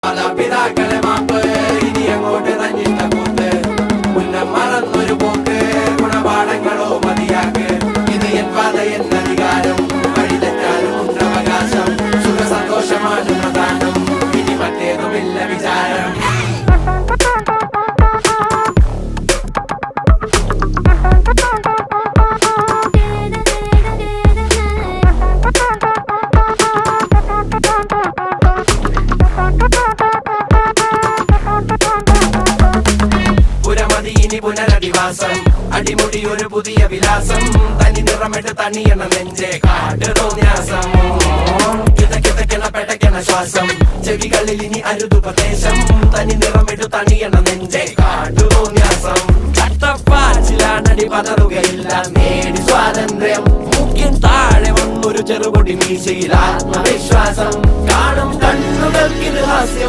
മാതാപിതാക്കളെ മാപ്പ് ഇനി അങ്ങോട്ട് തന്നിട്ട കൂത്ത് ഉന്നം മറന്നൊരു പോക്ക് ഗുണപാഠങ്ങളോ മതിയാക്ക് ഇത് എൻ പാത എന്നധികാരം വഴി തെറ്റാനും ഉണ്ടവകാശം സുഖ സന്തോഷമാണ് പ്രധാനം ഇനി മറ്റേതുമില്ല വിചാരം ഇനി പുനരധിവാസം അടിമുടി ഒരു പുതിയ വിലാസം തനി നിറമിട്ട് തണിയണ നെഞ്ചെ കാട്ട് തോന്യാസം കിതക്കിതക്കണ പെടക്കണ ശ്വാസം ചെവികളിൽ ഇനി അരുതുപദേശം തനി നിറമിട്ട് തണിയണ നെഞ്ചെ കാട്ടു തോന്യാസം കട്ടപ്പാച്ചിലാണടി പതറുകയില്ല നേടി സ്വാതന്ത്ര്യം മുഖ്യൻ താഴെ വന്നൊരു ചെറുപൊടി മീശയിൽ ആത്മവിശ്വാസം കാണും കണ്ണുകൾക്കിത് ഹാസ്യം